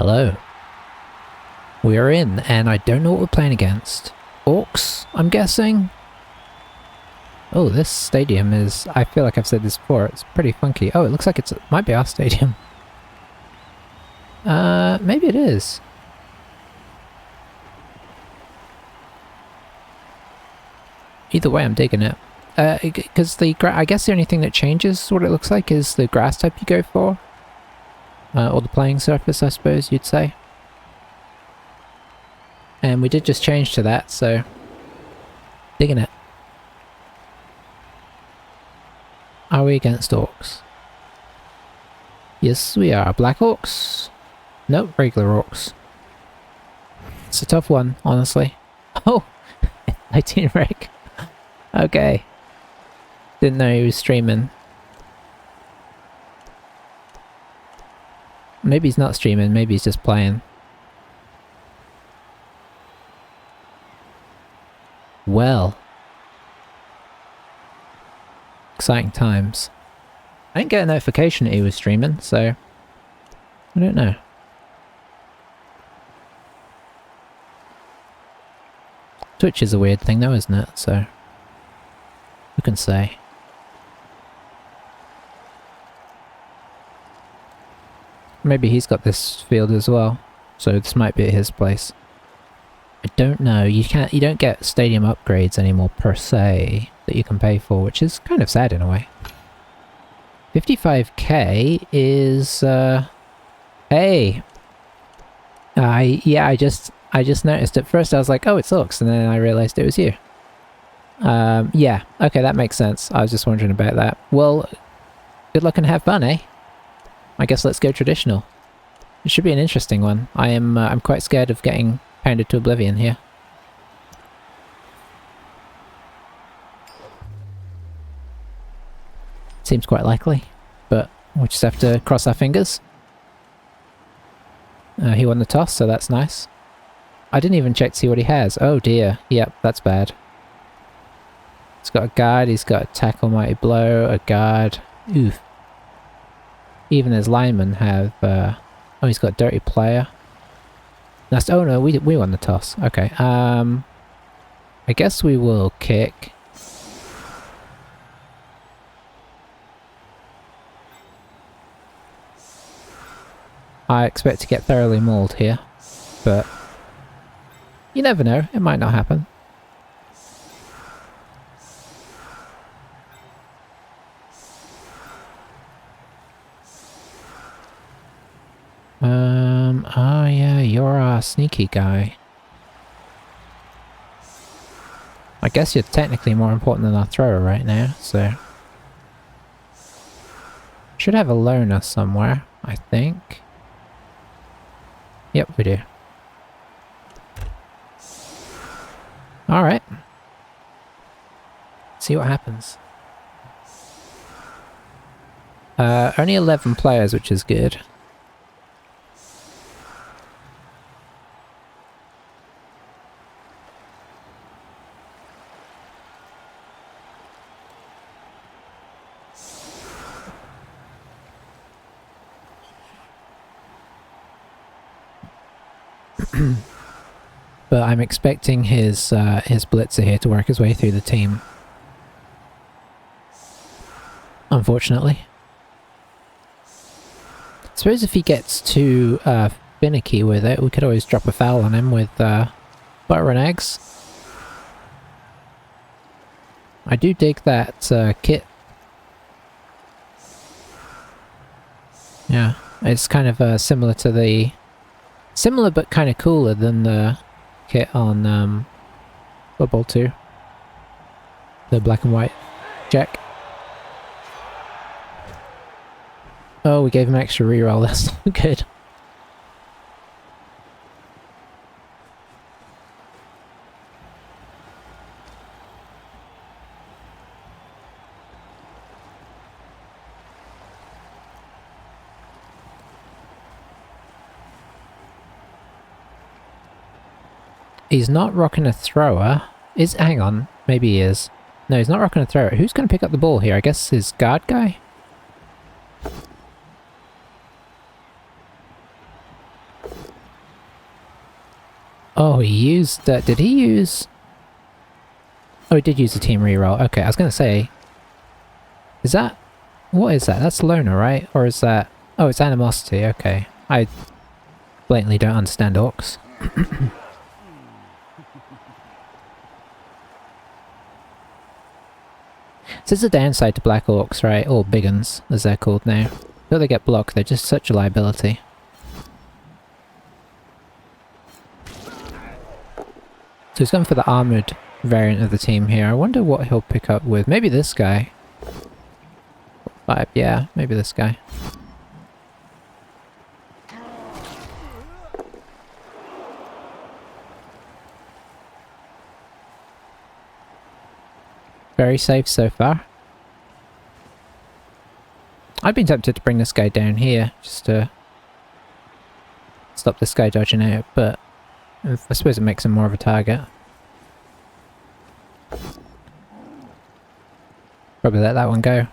Hello. We are in, and I don't know what we're playing against. Orcs, I'm guessing? Oh, this stadium is... I feel like I've said this before, it's pretty funky. Oh, it looks like it might be our stadium. Maybe it is. Either way, I'm digging it. Because I guess the only thing that changes what it looks like is the grass type you go for. Or the playing surface, I suppose you'd say. And we did just change to that, so... digging it. Are we against orcs? Yes, we are. Black orcs? Nope, regular orcs. It's a tough one, honestly. Oh! 19 Rick. Okay. Didn't know he was streaming. Maybe he's not streaming, maybe he's just playing. Well. Exciting times. I didn't get a notification that he was streaming, so... I don't know. Twitch is a weird thing though, isn't it? So... who can say? Maybe he's got this field as well, so this might be at his place. I don't know, you don't get stadium upgrades anymore per se that you can pay for, which is kind of sad in a way. 55k is hey! Yeah, I just noticed at first I was like, oh, it's Orcs, and then I realised it was you. Yeah, okay, that makes sense. I was just wondering about that. Well, good luck and have fun, eh? I guess let's go traditional. It should be an interesting one. I'm quite scared of getting pounded to oblivion here. Seems quite likely, but we'll just have to cross our fingers. He won the toss, so that's nice. I didn't even check to see what he has. Oh dear, yep, that's bad. He's got a guard, he's got a tackle, mighty blow, a guard. Oof. Even his linemen have, oh, he's got dirty player. That's, oh no, we won the toss. Okay, I guess we will kick. I expect to get thoroughly mauled here, but you never know, it might not happen. Oh yeah, you're a sneaky guy. I guess you're technically more important than our thrower right now, so... should have a loner somewhere, I think. Yep, we do. Alright. See what happens. Only 11 players, which is good. But I'm expecting his blitzer here to work his way through the team. Unfortunately. I suppose if he gets too finicky with it, we could always drop a foul on him with butter and eggs. I do dig that kit. Yeah, it's kind of similar to the... similar but kind of cooler than the kit on Blood Bowl 2. The black and white check. Oh, we gave him extra reroll, that's not good. He's not rocking a thrower. Hang on, maybe he is. No, he's not rocking a thrower. Who's going to pick up the ball here? I guess his guard guy? Oh, he used... did he use... Oh, he did use a team reroll. Okay, I was going to say... Is that... What is that? That's Loner, right? Or is that... Oh, it's Animosity. Okay. I blatantly don't understand Orcs. So there's a downside to Black Orcs, right? Or Big Uns, as they're called now. Though they get blocked, they're just such a liability. So he's going for the armoured variant of the team here. I wonder what he'll pick up with. Maybe this guy. 5, yeah, maybe this guy. Very safe so far. I've been tempted to bring this guy down here, just to stop this guy dodging out, but I suppose it makes him more of a target. Probably let that one go.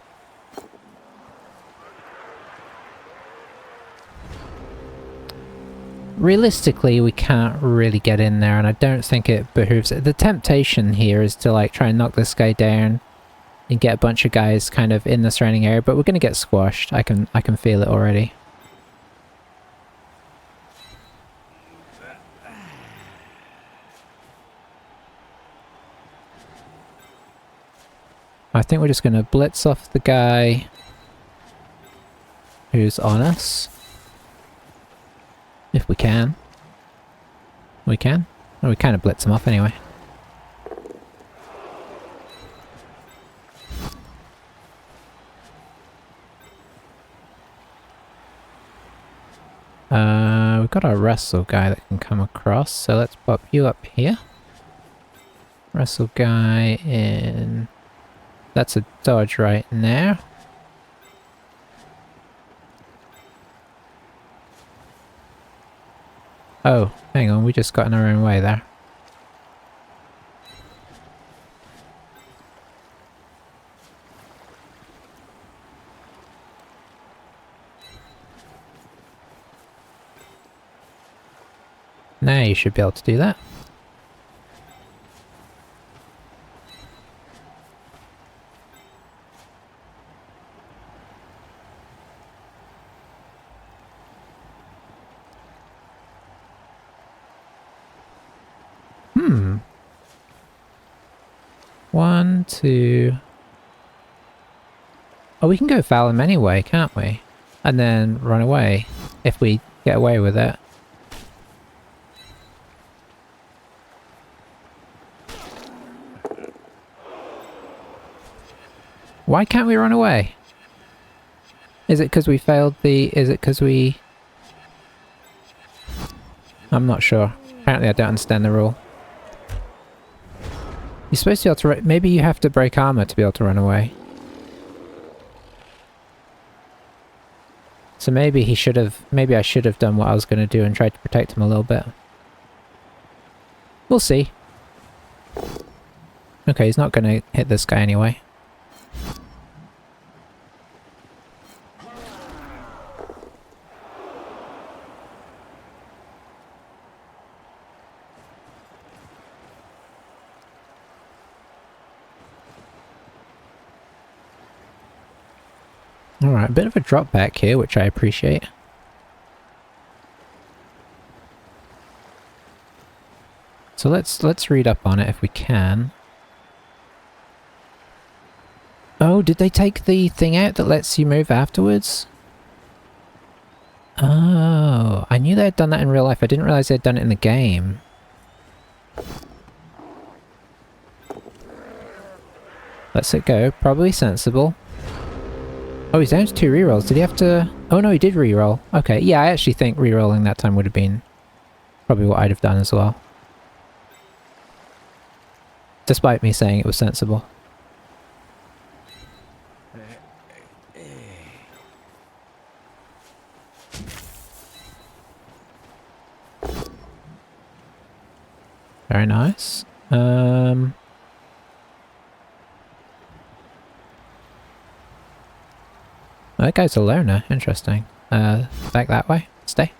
Realistically, we can't really get in there, and I don't think it behooves it. The temptation here is to like try and knock this guy down and get a bunch of guys kind of in the surrounding area, but we're going to get squashed. I can feel it already. I think we're just going to blitz off the guy who's on us. If we can. We can. Well, we kind of blitz him off anyway. We've got our wrestle guy that can come across, so let's pop you up here. Wrestle guy in... That's a dodge right now. Oh, hang on, we just got in our own way there. Now you should be able to do that. One, two... Oh, we can go foul him anyway, can't we? And then run away, if we get away with it. Why can't we run away? Is it because we failed the... Is it because we... I'm not sure. Apparently I don't understand the rule. You're supposed to be able to... Maybe you have to break armor to be able to run away. So maybe he should have... Maybe I should have done what I was going to do and tried to protect him a little bit. We'll see. Okay, he's not going to hit this guy anyway. Alright, a bit of a drop back here, which I appreciate. So let's read up on it if we can. Oh, did they take the thing out that lets you move afterwards? Oh, I knew they had done that in real life. I didn't realize they'd done it in the game. Let's it go. Probably sensible. Oh, he's down to 2 rerolls. Did he have to... Oh no, he did reroll. Okay, yeah, I actually think rerolling that time would have been probably what I'd have done as well. Despite me saying it was sensible. Very nice. That guy's a loner. Interesting. Back that way. Stay.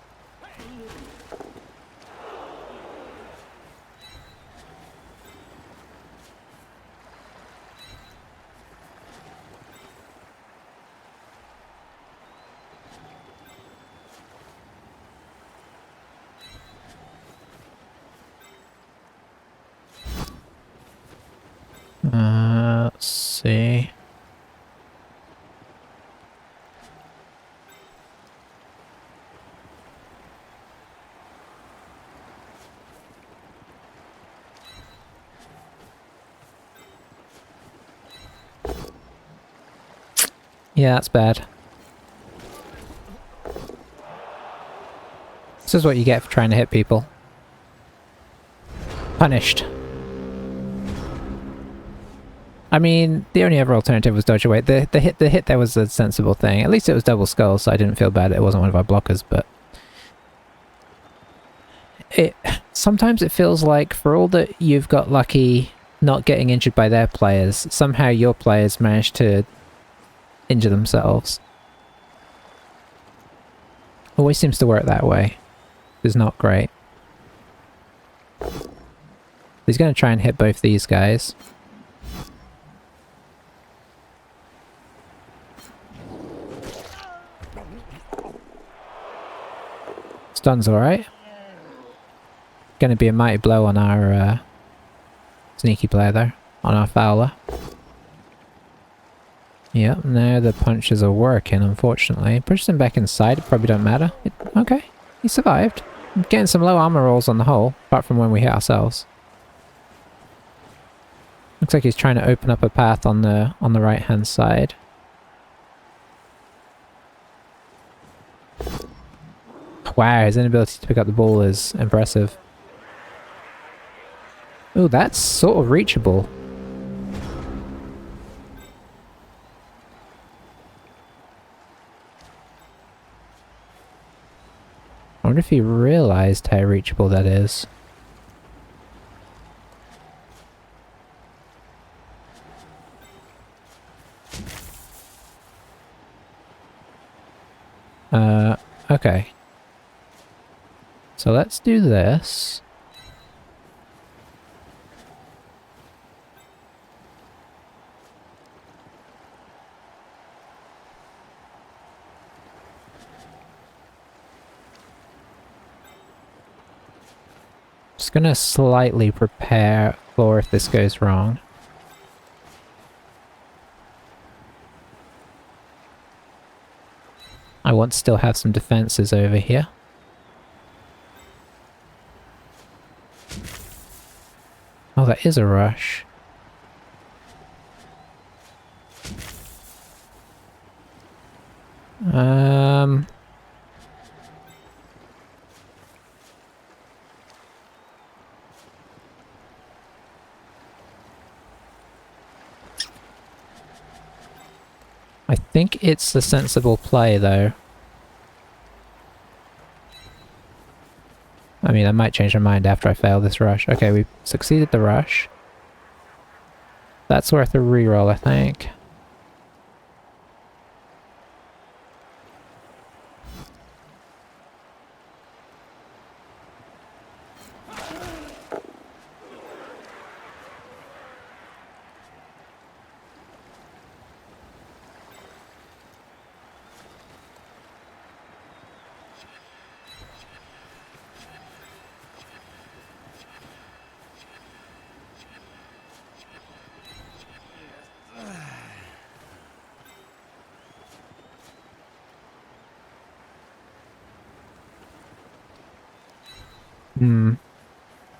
Yeah, that's bad. This is what you get for trying to hit people. Punished. I mean, the only other alternative was dodge away. The hit there was a sensible thing. At least it was double skull, so I didn't feel bad. It wasn't one of our blockers, but sometimes it feels like for all that you've got lucky not getting injured by their players, somehow your players managed to injure themselves. Always seems to work that way. It's not great. He's going to try and hit both these guys. Stun's alright. Going to be a mighty blow on our sneaky player there, on our Fowler. Yep, now the punches are working, unfortunately. Pushes him back inside, it probably don't matter. Okay, he survived. Getting some low armor rolls on the whole, apart from when we hit ourselves. Looks like he's trying to open up a path on the right hand side. Wow, his inability to pick up the ball is impressive. Ooh, that's sort of reachable. I wonder if he realised how reachable that is. Okay. So let's do this. Just gonna slightly prepare for if this goes wrong. I want to still have some defenses over here. Oh, that is a rush. I think it's the sensible play, though. I mean, I might change my mind after I fail this rush. Okay, we succeeded the rush. That's worth a reroll, I think.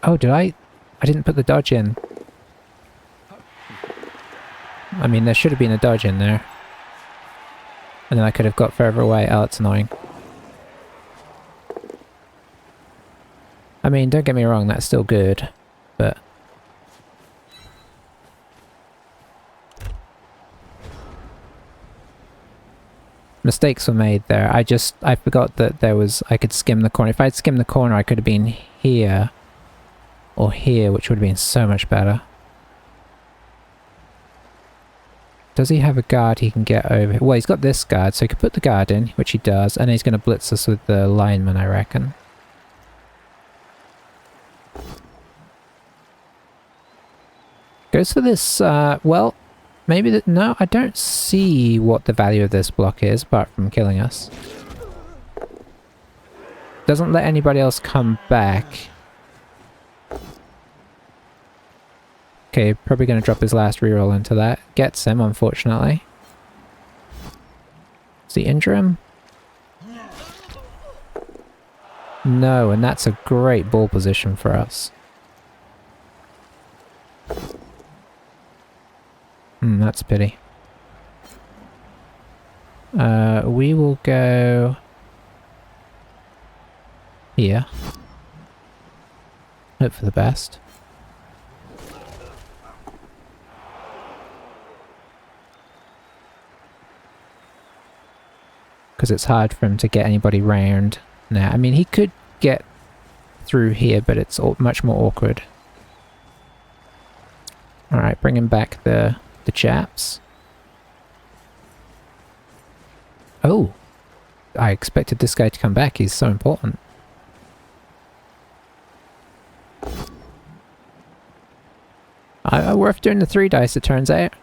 Oh, did I? I didn't put the dodge in. I mean, there should have been a dodge in there. And then I could have got further away. Oh, that's annoying. I mean, don't get me wrong, that's still good, but... mistakes were made there. I forgot that there was... I could skim the corner. If I'd skimmed the corner, I could have been here. Or here, which would have been so much better. Does he have a guard he can get over? Well, he's got this guard, so he could put the guard in, which he does, and he's going to blitz us with the lineman, I reckon. Goes for this, well, maybe no, I don't see what the value of this block is, apart from killing us. Doesn't let anybody else come back. Okay, probably going to drop his last reroll into that. Gets him, unfortunately. Does he injure him? No, and that's a great ball position for us. That's a pity. We will go here. Hope for the best. Because it's hard for him to get anybody round now. I mean, he could get through here, but it's much more awkward. Alright, bringing back the chaps. Oh! I expected this guy to come back, he's so important. Worth doing the 3 dice, it turns out.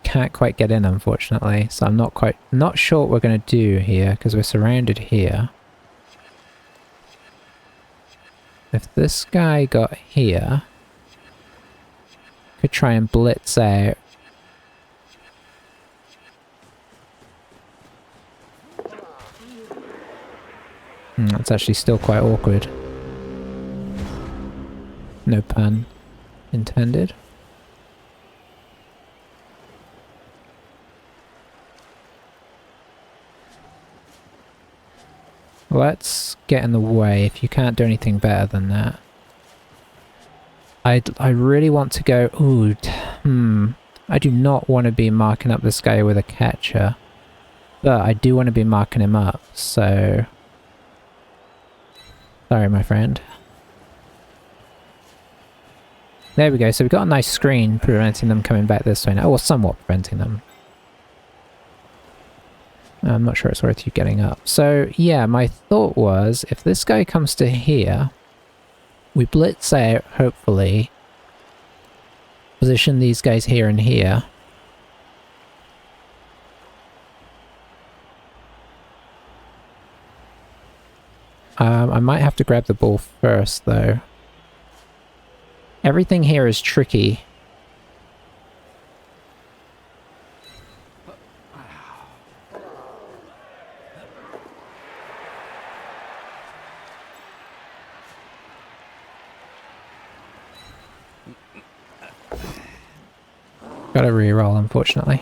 Can't quite get in, unfortunately, so I'm not sure what we're going to do here, because we're surrounded here. If this guy got here, could try and blitz out. That's actually still quite awkward. No pun intended. Let's get in the way if you can't do anything better than that. I really want to go... Ooh, I do not want to be marking up this guy with a catcher. But I do want to be marking him up, so... Sorry, my friend. There we go, so we've got a nice screen preventing them coming back this way now, or somewhat preventing them. I'm not sure it's worth you getting up. So, yeah, my thought was, if this guy comes to here, we blitz out, hopefully, position these guys here and here. I might have to grab the ball first, though. Everything here is tricky. Got to reroll, unfortunately.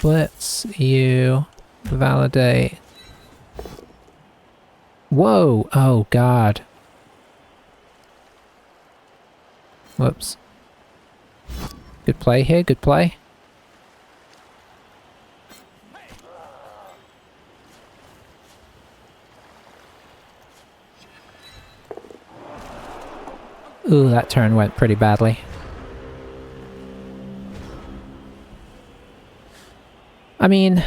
Blitz, you, validate. Whoa! Oh, God. Whoops. Good play here, good play. Ooh, that turn went pretty badly. I mean,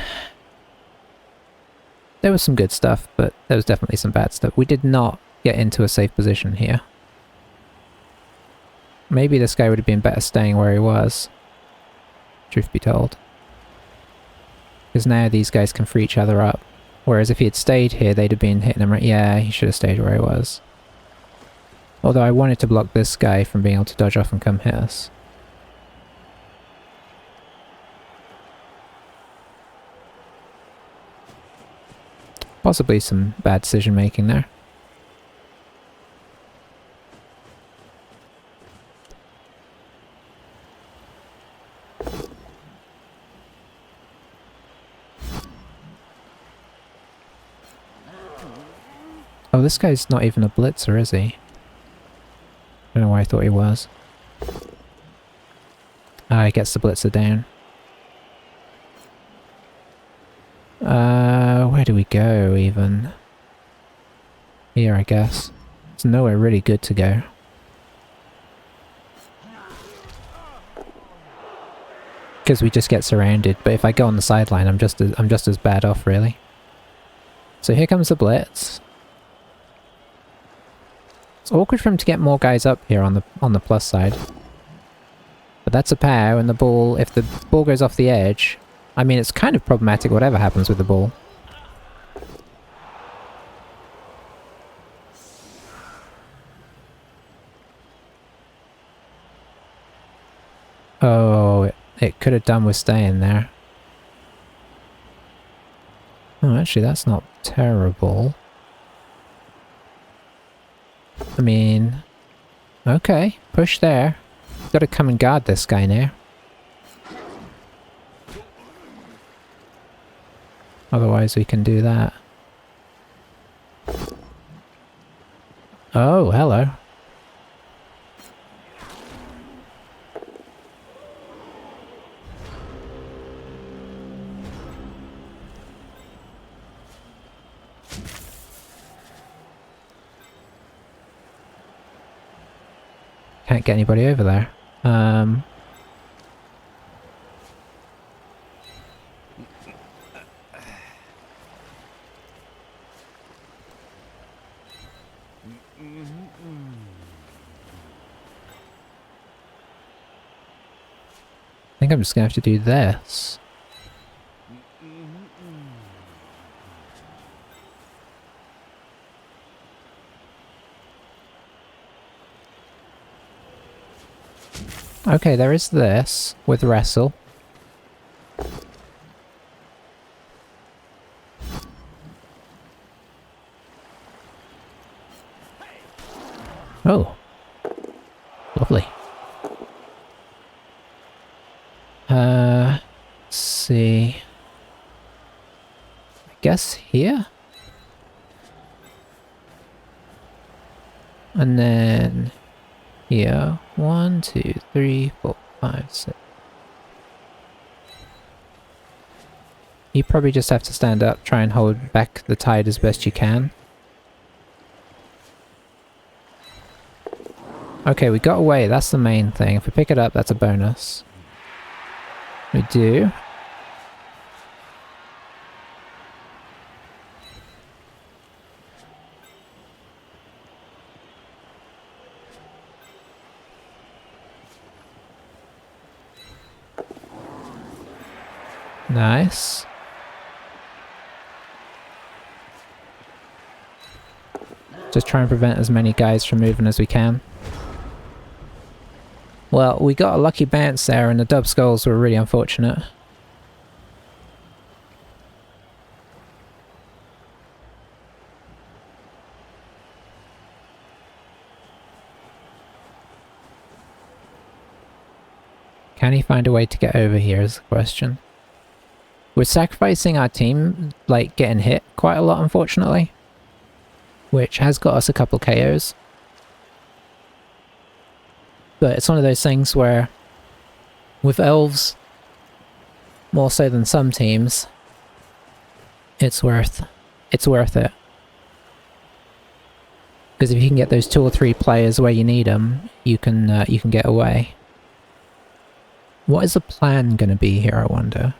there was some good stuff, but there was definitely some bad stuff. We did not get into a safe position here. Maybe this guy would have been better staying where he was, truth be told. Because now these guys can free each other up. Whereas if he had stayed here, they'd have been hitting him right. Yeah, he should have stayed where he was. Although I wanted to block this guy from being able to dodge off and come hit us. Possibly some bad decision making there. Oh, this guy's not even a blitzer, is he? I don't know why I thought he was. Ah, he gets the blitzer down. Where do we go, even? Here, I guess. There's nowhere really good to go. Because we just get surrounded, but if I go on the sideline, I'm just as bad off, really. So here comes the blitz. It's awkward for him to get more guys up here on the plus side. But that's a POW, and the ball, if the ball goes off the edge, I mean, it's kind of problematic whatever happens with the ball. Oh, it could have done with staying there. Oh, actually, that's not terrible. I mean, okay, push there. Gotta come and guard this guy now. Otherwise, we can do that. Oh, hello. Can't get anybody over there. I think I'm just gonna have to do this. Okay, there is this with wrestle. Oh, lovely. Let's see. I guess here? And then here. 1, 2, 3, 4, 5, 6. You probably just have to stand up, try and hold back the tide as best you can. Okay, we got away, that's the main thing. If we pick it up, that's a bonus. We do. Nice. Just try and prevent as many guys from moving as we can. Well, we got a lucky bounce there and the dub skulls were really unfortunate. Can he find a way to get over here is the question. We're sacrificing our team, like, getting hit quite a lot, unfortunately. Which has got us a couple KOs. But it's one of those things where, with elves, more so than some teams, it's worth it. Because if you can get those 2 or 3 players where you need them, you can get away. What is the plan going to be here, I wonder?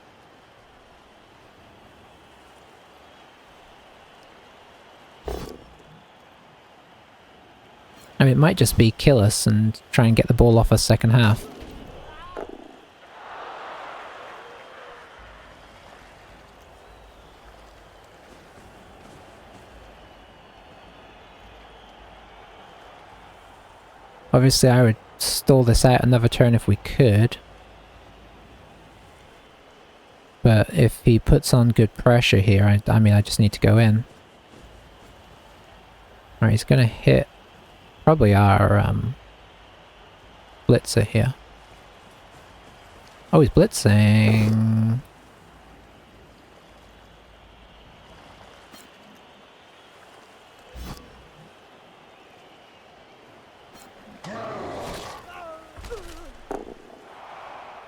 I mean, it might just be kill us and try and get the ball off us second half. Obviously, I would stall this out another turn if we could. But if he puts on good pressure here, I mean, I just need to go in. Alright, he's gonna hit probably our blitzer here. Oh, he's blitzing.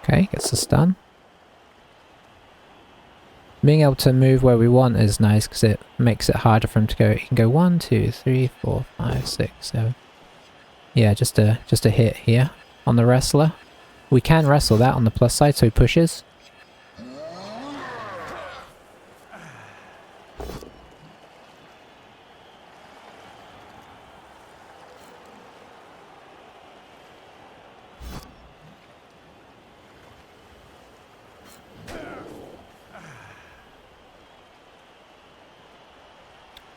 Okay, gets the stun. Being able to move where we want is nice because it makes it harder for him to go. He can go 1, 2, 3, 4, 5, 6, 7. Yeah, just a hit here on the wrestler. We can wrestle that on the plus side, so he pushes.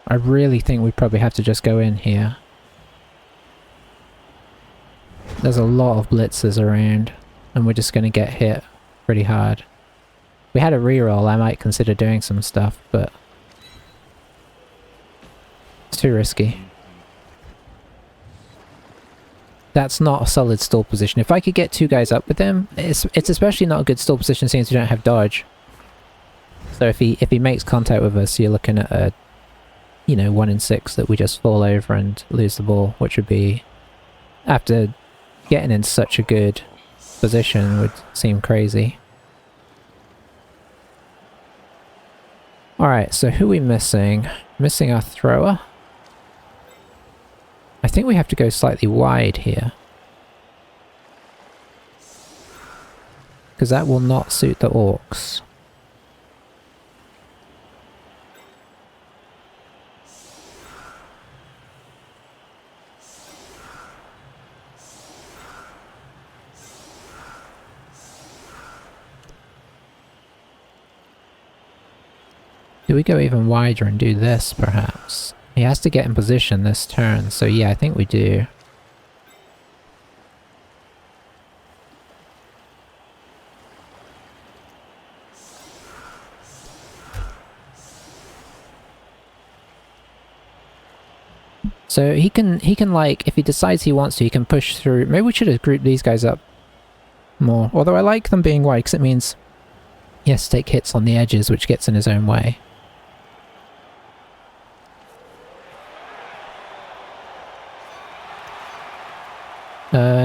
I really think we probably have to just go in here. There's a lot of blitzers around, and we're just going to get hit pretty hard. If we had a reroll, I might consider doing some stuff, but it's too risky. That's not a solid stall position. If I could get 2 guys up with him, it's especially not a good stall position since we don't have dodge. So if he makes contact with us, you're looking at a, you know, 1 in 6 that we just fall over and lose the ball, which would be, after getting in such a good position, would seem crazy. Alright, so who are we missing? Missing our thrower. I think we have to go slightly wide here. Because that will not suit the orcs. Do we go even wider and do this, perhaps? He has to get in position this turn, so yeah, I think we do. So he can like, if he decides he wants to, he can push through. Maybe we should have grouped these guys up more. Although I like them being wide, because it means he has to take hits on the edges, which gets in his own way.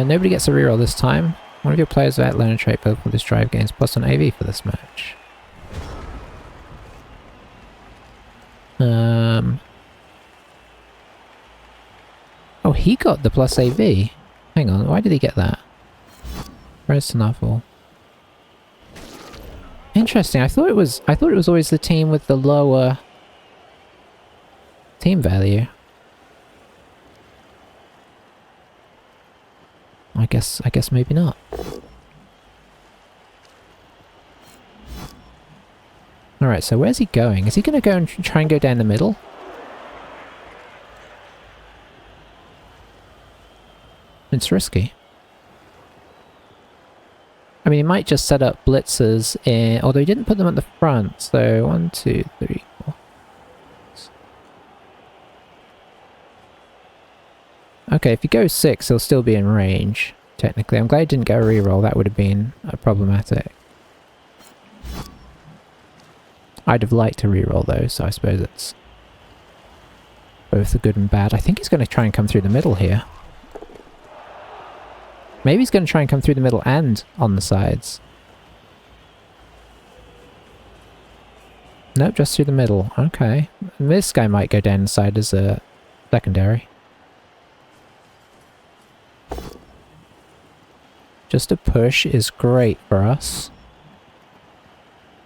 Nobody gets a reroll this time. One of your players without learning trait built for this drive gains +1 AV for this match. Oh, he got the plus AV. Hang on, why did he get that? Where's the novel? Interesting. I thought it was always the team with the lower team value. I guess maybe not. Alright, so where's he going? Is he going to go and try and go down the middle? It's risky. I mean, he might just set up blitzers in... Although he didn't put them at the front, so 1, 2, 3, 4. Okay, if he goes 6, he'll still be in range, technically. I'm glad he didn't get a reroll, that would have been problematic. I'd have liked to reroll though, so I suppose it's both the good and bad. I think he's going to try and come through the middle here. Maybe he's going to try and come through the middle and on the sides. Nope, just through the middle. Okay. This guy might go down the side as a secondary. Just a push is great for us.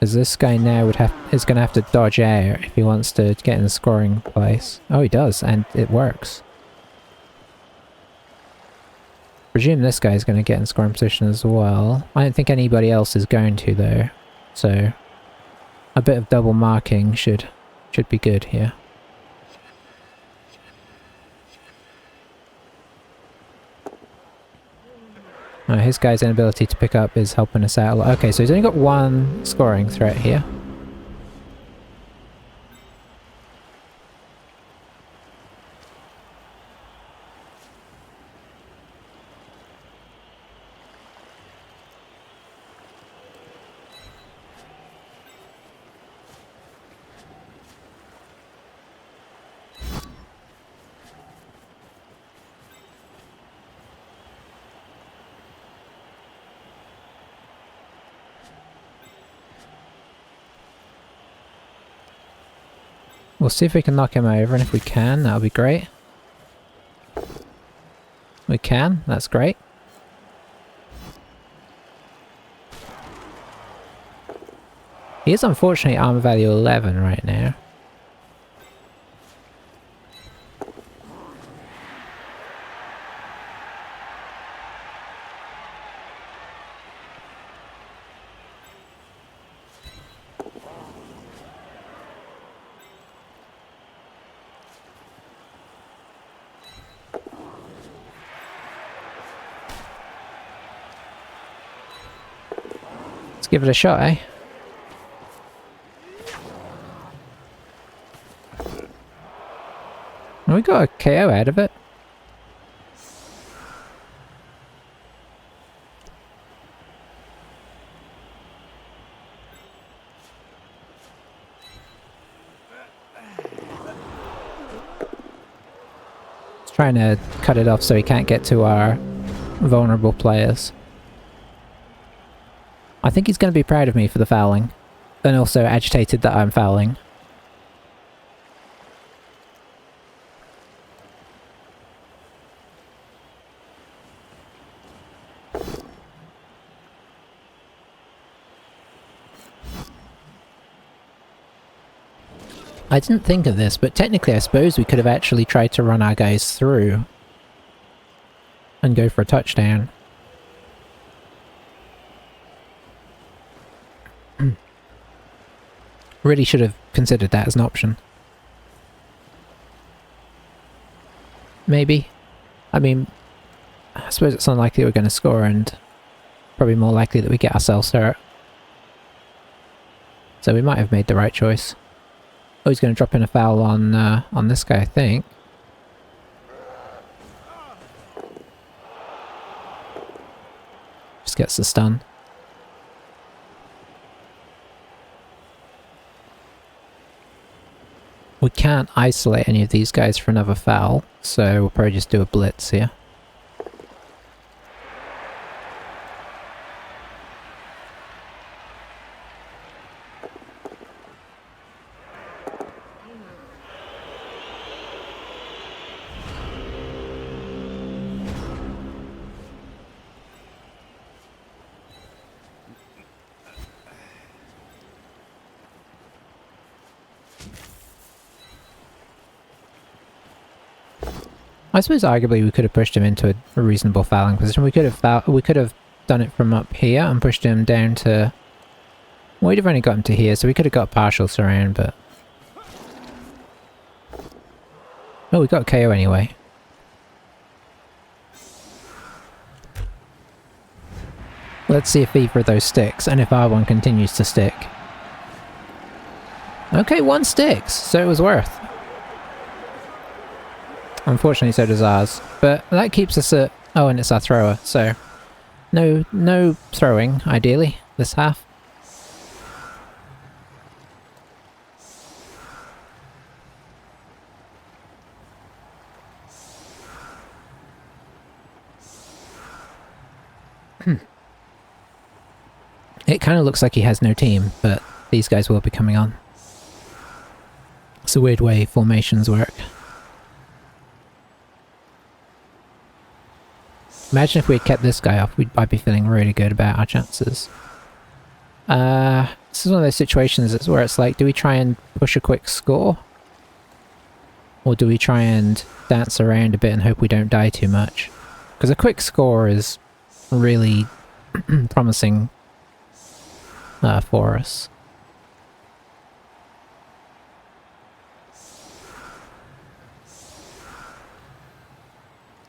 As this guy now is going to have to dodge out if he wants to get in the scoring place. Oh, he does, and it works. Presume this guy is going to get in scoring position as well. I don't think anybody else is going to though, so a bit of double marking should be good here. His guy's inability to pick up is helping us out a lot. Okay, so he's only got 1 scoring threat here. We'll see if we can knock him over, and if we can, that'll be great. We can, that's great. He is unfortunately armor value 11 right now. give it a shot, eh? And we got a KO out of it. Trying to cut it off so he can't get to our vulnerable players. I think he's going to be proud of me for the fouling. And also agitated that I'm fouling. I didn't think of this, but technically I suppose we could have actually tried to run our guys through and go for a touchdown. Really should have considered that as an option. Maybe. I mean, I suppose it's unlikely we're going to score and probably more likely that we get ourselves hurt. So we might have made the right choice. Oh, he's going to drop in a foul on this guy, I think. Just gets the stun. We can't isolate any of these guys for another foul, so we'll probably just do a blitz here. I suppose arguably we could have pushed him into a reasonable fouling position. We could have done it from up here and pushed him down to... Well, we'd have only got him to here, so we could have got partial surround, but... Oh, we got a KO anyway. Let's see if either of those sticks, and if R1 continues to stick. Okay, one sticks, so it was worth. Unfortunately, so does ours. But that keeps us at... Oh, and it's our thrower, so... No throwing, ideally, this half. It kind of looks like he has no team, but these guys will be coming on. It's a weird way formations work. Imagine if we had kept this guy off, I'd be feeling really good about our chances. This is one of those situations where it's like, do we try and push a quick score? Or do we try and dance around a bit and hope we don't die too much? Because a quick score is really promising for us.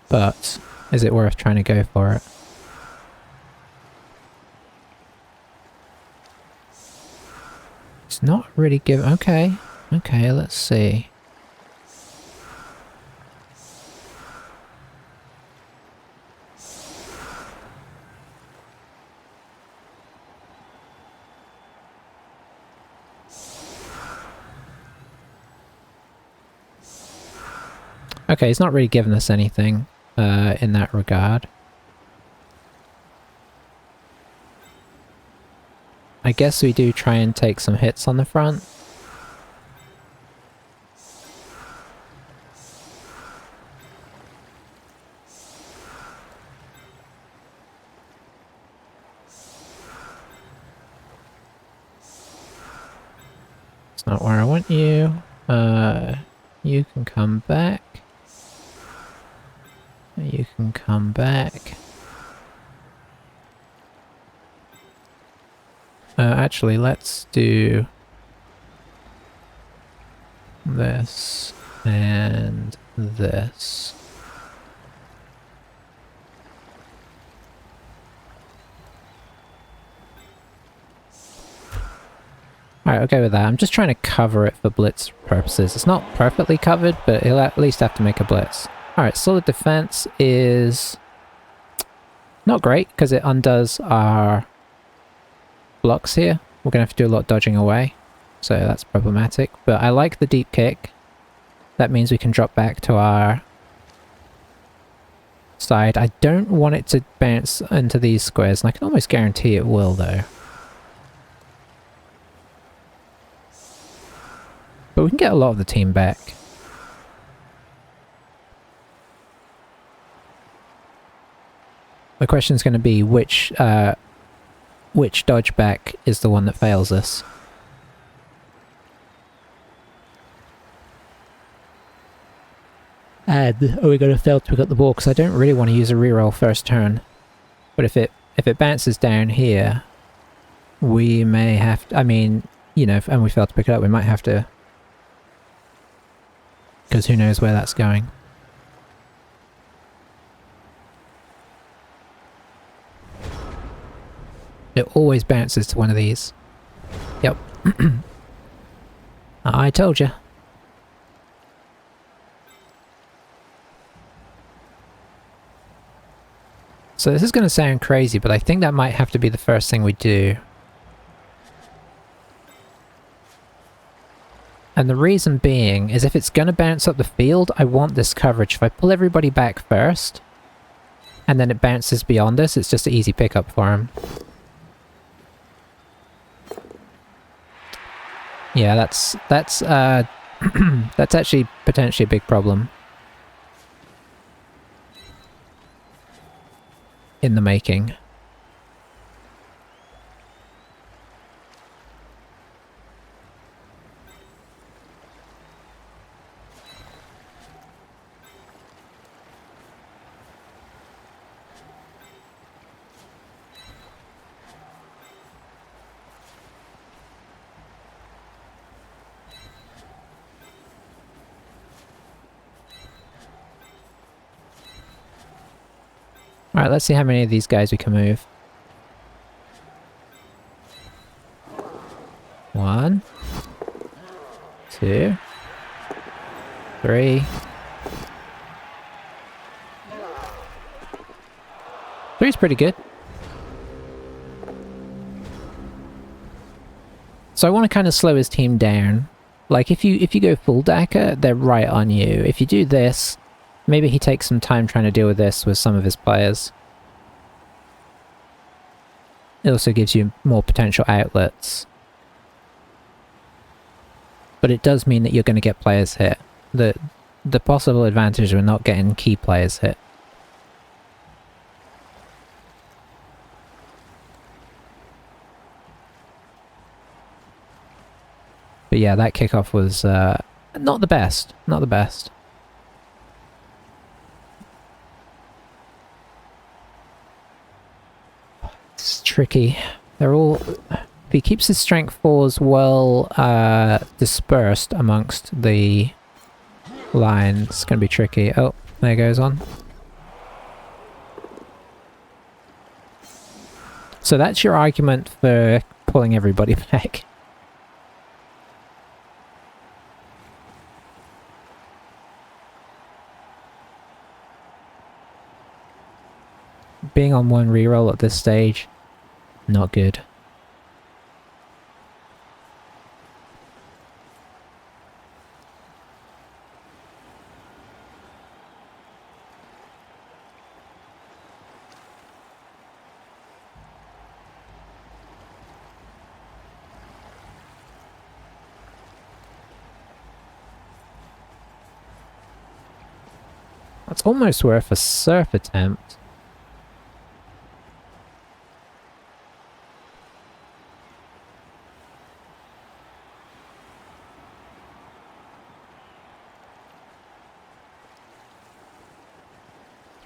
But... is it worth trying to go for it? It's not really giving... Okay. Okay, let's see. Okay, he's not really giving us anything. In that regard. I guess we do try and take some hits on the front. It's not where I want you. You can come back. You can come back. Actually, let's do this and this. Alright, I'll go with that. I'm just trying to cover it for blitz purposes. It's not perfectly covered, but he'll at least have to make a blitz. Alright, solid defense is not great because it undoes our blocks here. We're going to have to do a lot of dodging away, so that's problematic. But I like the deep kick. That means we can drop back to our side. I don't want it to bounce into these squares, and I can almost guarantee it will though. But we can get a lot of the team back. The question is going to be which dodge back is the one that fails us. And are we going to fail to pick up the ball? Because I don't really want to use a reroll first turn. But if it bounces down here, we may have to, I mean, you know, and we fail to pick it up, we might have to. Because who knows where that's going. It always bounces to one of these. Yep. I told you. So this is going to sound crazy, but I think that might have to be the first thing we do. And the reason being is if it's going to bounce up the field, I want this coverage. If I pull everybody back first, and then it bounces beyond us, it's just an easy pickup for him. Yeah, that's that's actually potentially a big problem. In the making. Alright, let's see how many of these guys we can move. 1, 2, 3. 3's pretty good. So I want to kind of slow his team down. Like if you go full Daka, they're right on you. If you do this, maybe he takes some time trying to deal with this with some of his players. It also gives you more potential outlets. But it does mean that you're going to get players hit. The possible advantage of not getting key players hit. But yeah, that kickoff was not the best. Not the best. It's tricky. They're all... If he keeps his strength 4s well dispersed amongst the lines, it's going to be tricky. Oh, there goes on. So that's your argument for pulling everybody back. Being on one reroll at this stage, not good. That's almost worth a surf attempt.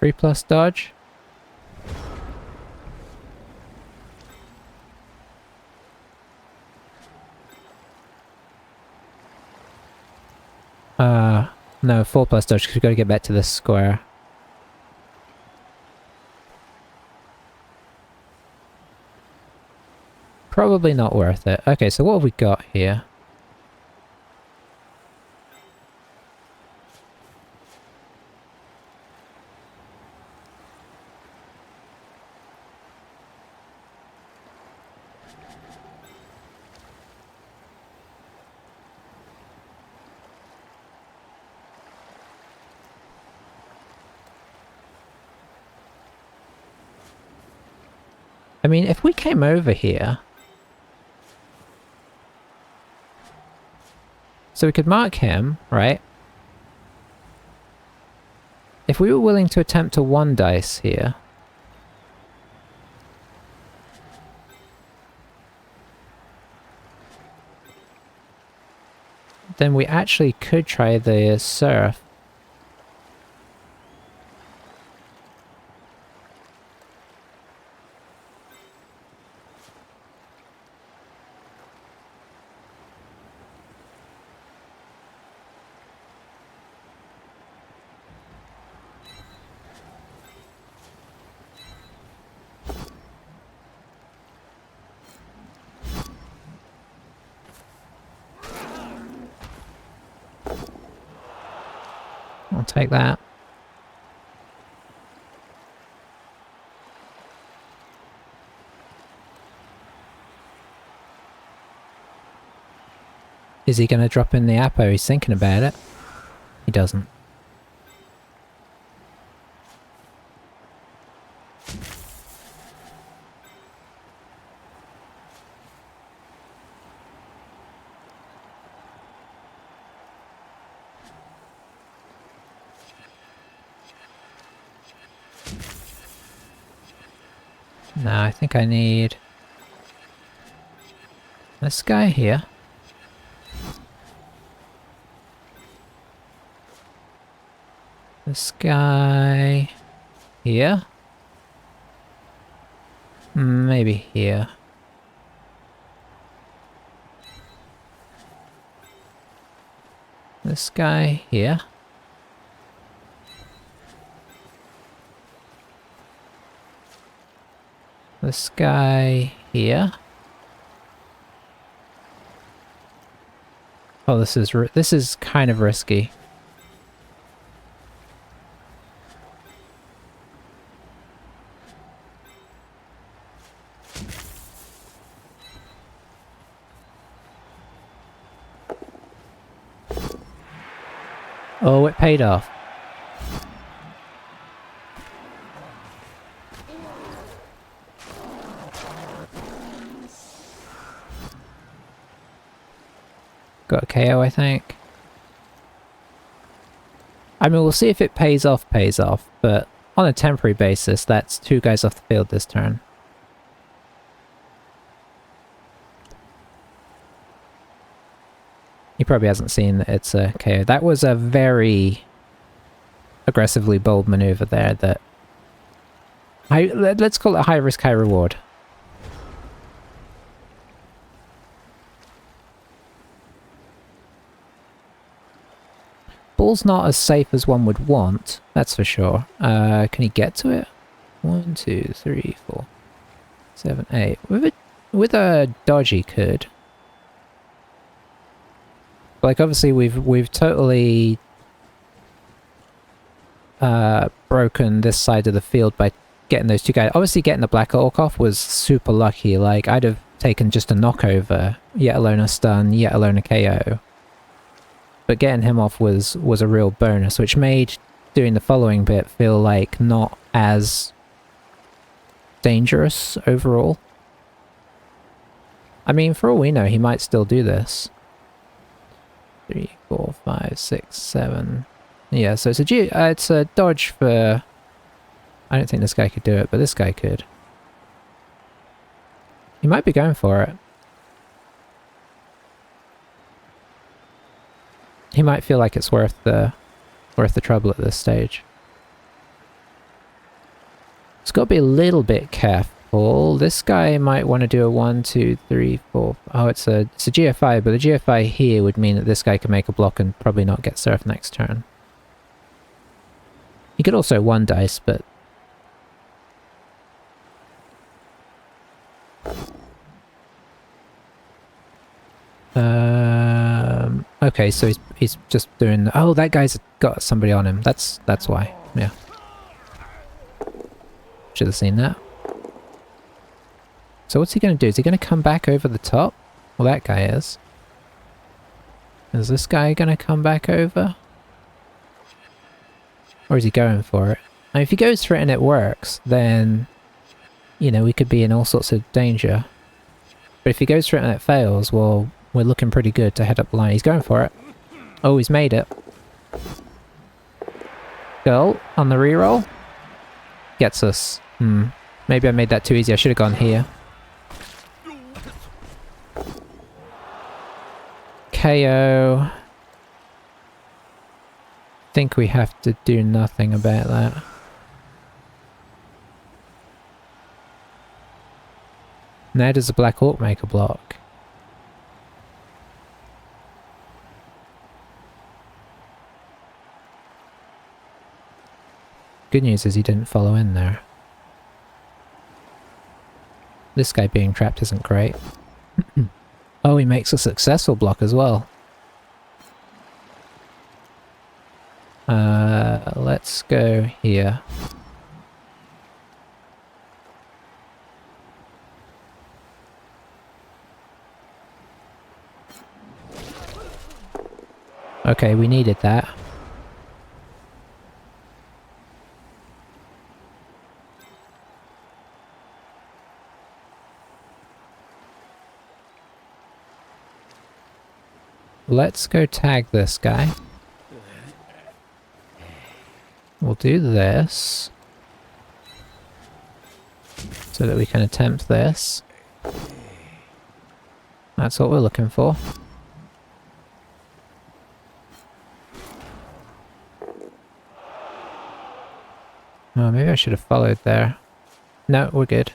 +3 dodge. No, 4+ dodge because we've got to get back to this square. Probably not worth it. Okay, so what have we got here? I mean, if we came over here... So we could mark him, right? If we were willing to attempt a 1 dice here... then we actually could try the surf. I'll take that. Is he going to drop in the Apo? He's thinking about it. He doesn't. No, I think I need this guy here. This guy here. Maybe here. This guy here. This guy here. Oh, this is kind of risky. Oh, it paid off. Got a KO, I think. I mean, we'll see if it pays off, but on a temporary basis, that's 2 guys off the field this turn. He probably hasn't seen that it's a KO. That was a very aggressively bold maneuver there that... let's call it high risk, high reward. Ball's not as safe as one would want, that's for sure. Can he get to it? 1, 2, 3, 4, 7, 8. With a dodge he could. Like, obviously we've totally broken this side of the field by getting those 2 guys. Obviously getting the Black Orc off was super lucky. Like, I'd have taken just a knockover, yet alone a stun, yet alone a KO. But getting him off was a real bonus, which made doing the following bit feel like not as dangerous overall. I mean, for all we know, he might still do this. 3, 4, 5, 6, 7. Yeah, so it's a dodge for... I don't think this guy could do it, but this guy could. He might be going for it. He might feel like it's worth the trouble at this stage. It's got to be a little bit careful. This guy might want to do a 1, 2, 3, 4... Oh, it's a GFI, but the GFI here would mean that this guy can make a block and probably not get surf next turn. He could also 1 dice, but... Okay, so he's just doing... Oh, that guy's got somebody on him. That's why. Yeah. Should have seen that. So what's he going to do? Is he going to come back over the top? Well, that guy is. Is this guy going to come back over? Or is he going for it? Now, if he goes for it and it works, then, you know, we could be in all sorts of danger. But if he goes for it and it fails, well, we're looking pretty good to head up the line. He's going for it. Oh, he's made it. Goal on the reroll. Gets us. Maybe I made that too easy. I should have gone here. KO. Think we have to do nothing about that. Now does the Black Orc make a block? Good news is he didn't follow in there. This guy being trapped isn't great. Oh, he makes a successful block as well. Let's go here. Okay, we needed that. Let's go tag this guy. We'll do this so that we can attempt this. That's what we're looking for. Oh, maybe I should have followed there. No, we're good.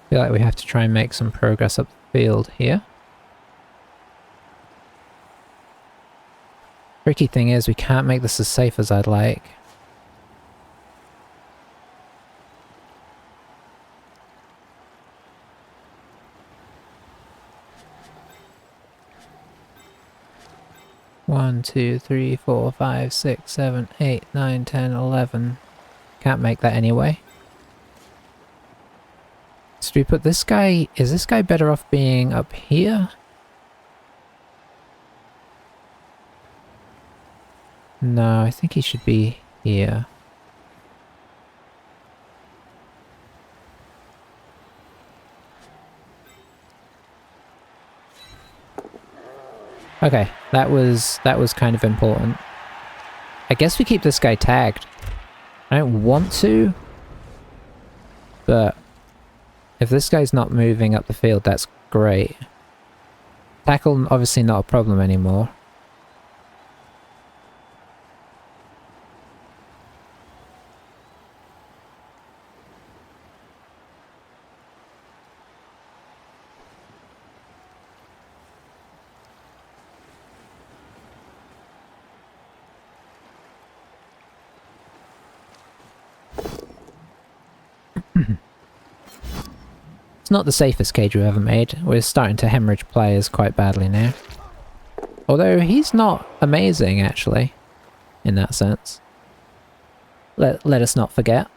I feel like we have to try and make some progress up the field here. Tricky thing is we can't make this as safe as I'd like. One, 2, 3, 4, 5, 6, 7, 8, 9, 10, 11. Can't make that anyway. So we put this guy... Is this guy better off being up here? No, I think he should be here. Okay, that was kind of important. I guess we keep this guy tagged. I don't want to, but if this guy's not moving up the field, that's great. Tackle, obviously not a problem anymore. It's not the safest cage we've ever made. We're starting to hemorrhage players quite badly now. Although he's not amazing, actually, in that sense. Let us not forget.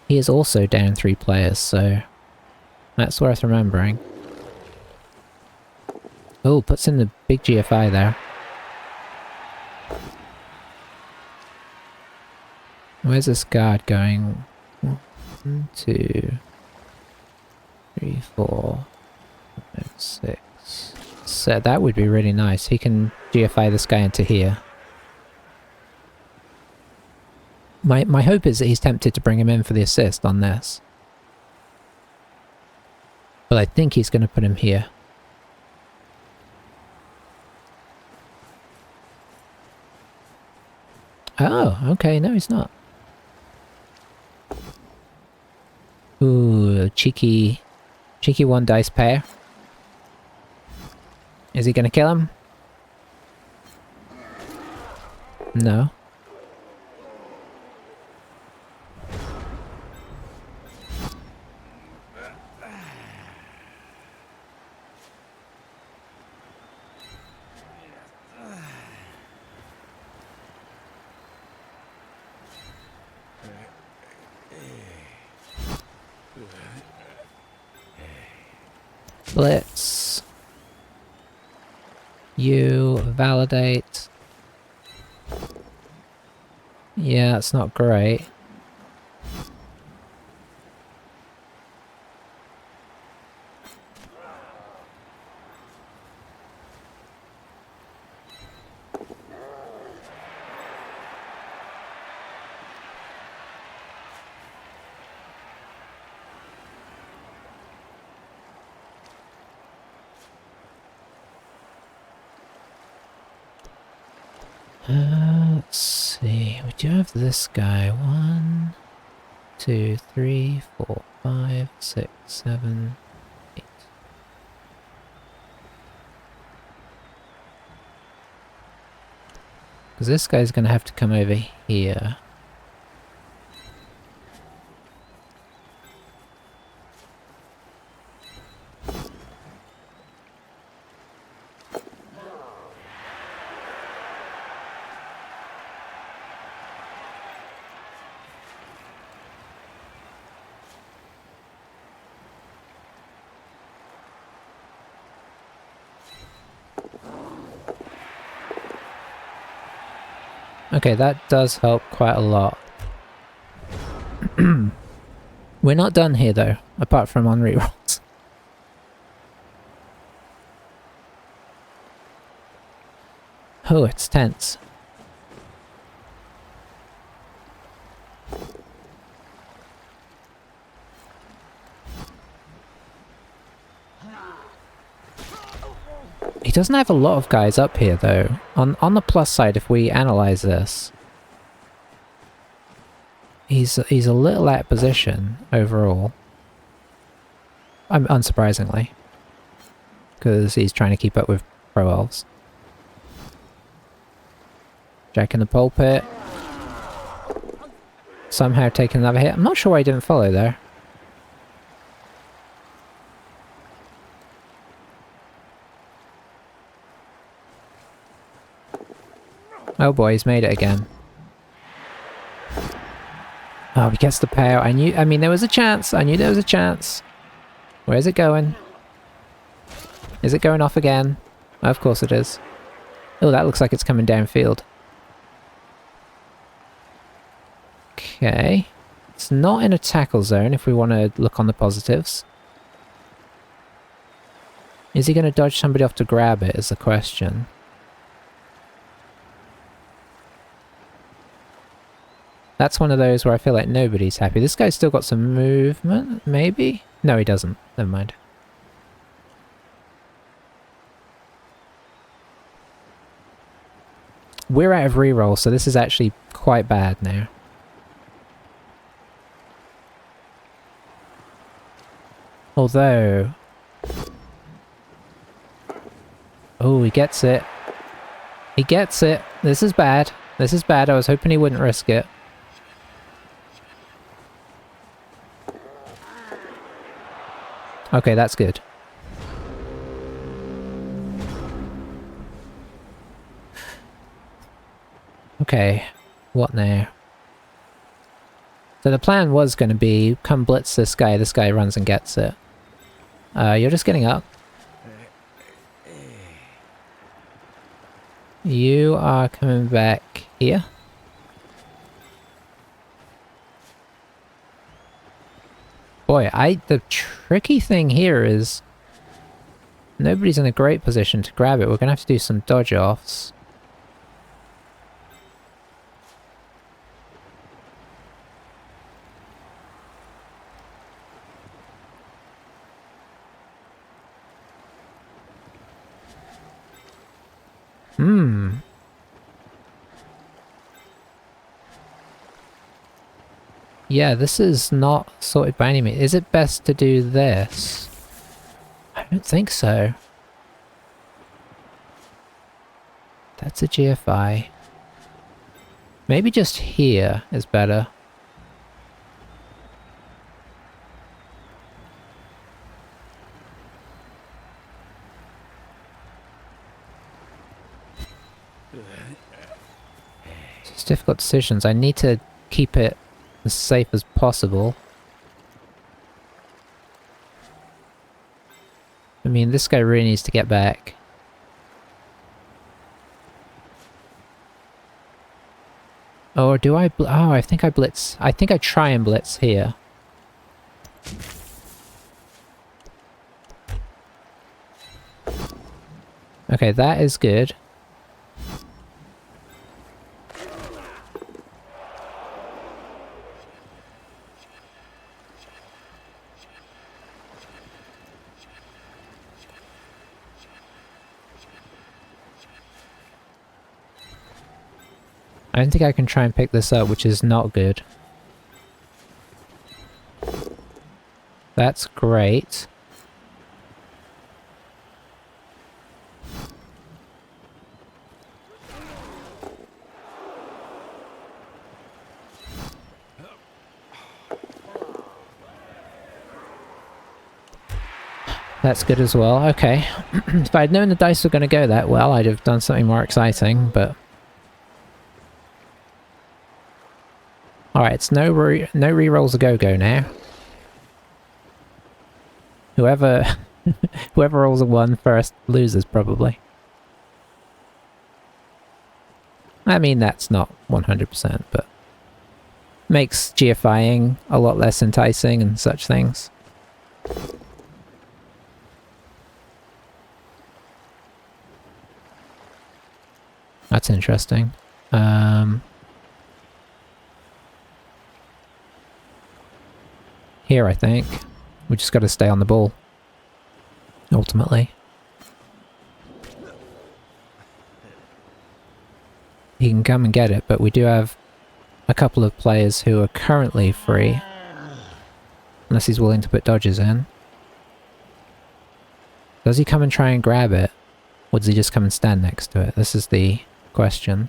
He is also down 3 players, so that's worth remembering. Oh, puts in the big GFI there. Where's this guard going? 1, 2, 3, 4, 5, 6. So that would be really nice. He can GFI this guy into here. My hope is that he's tempted to bring him in for the assist on this. But I think he's going to put him here. Oh, okay, no he's not. Ooh, cheeky one dice pair. Is he gonna kill him? No. Blitz. You validate. Yeah, it's not great. Let's see. We do have this guy. 1, 2, 3, 4, 5, 6, 7, 8. Because this guy's going to have to come over here. Okay, that does help quite a lot. We're not done here though, apart from on rerolls. Oh, it's tense. He doesn't have a lot of guys up here though. On the plus side, if we analyze this, he's a little out of position overall. Unsurprisingly, because he's trying to keep up with pro elves. Jack in the pulpit. Somehow taking another hit. I'm not sure why he didn't follow there. Oh boy, he's made it again. Oh, he gets the payout. I mean, there was a chance. I knew there was a chance. Where's it going? Is it going off again? Of course it is. Oh, that looks like it's coming downfield. Okay. It's not in a tackle zone if we want to look on the positives. Is he going to dodge somebody off to grab it is the question. That's one of those where I feel like nobody's happy. This guy's still got some movement, maybe? No, he doesn't. Never mind. We're out of reroll, so this is actually quite bad now. Although... Oh, he gets it. He gets it. This is bad. This is bad. I was hoping he wouldn't risk it. Okay, that's good. Okay, what now? So the plan was going to be, come blitz this guy runs and gets it. You're just getting up. You are coming back here. Boy, the tricky thing here is nobody's in a great position to grab it. We're gonna have to do some dodge offs. Yeah, this is not sorted by any means. Is it best to do this? I don't think so. That's a GFI. Maybe just here is better. It's difficult decisions. I need to keep it as safe as possible. I mean, this guy really needs to get back. Or do I oh, I think I blitz. I think I try and blitz here. Okay, that is good. I don't think I can try and pick this up, which is not good. That's great. That's good as well. Okay. If I'd known the dice were going to go that well, I'd have done something more exciting, but... Alright, it's no rerolls a go-go now. Whoever rolls a 1 first loses, probably. I mean, that's not 100%, but... makes GFIing a lot less enticing and such things. That's interesting. Here, I think. We just gotta stay on the ball. Ultimately. He can come and get it, but we do have a couple of players who are currently free. Unless he's willing to put dodges in. Does he come and try and grab it? Or does he just come and stand next to it? This is the question.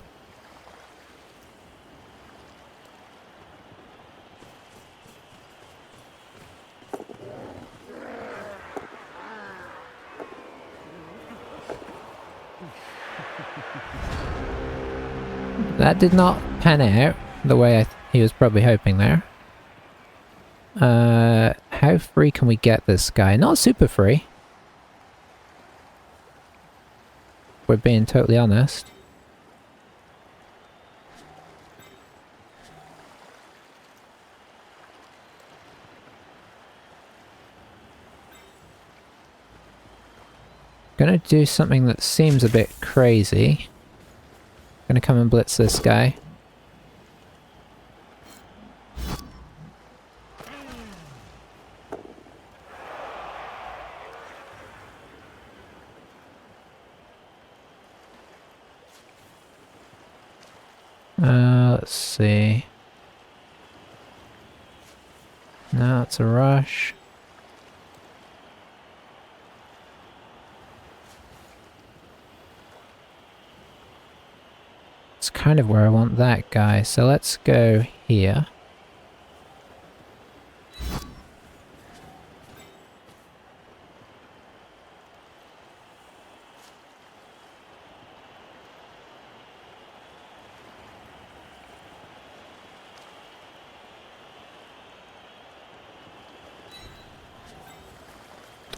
That did not pan out the way he was probably hoping there. How free can we get this guy? Not super free. If we're being totally honest. Gonna do something that seems a bit crazy. Gonna come and blitz this guy. Let's see. No, it's a rush. It's kind of where I want that guy, so let's go here.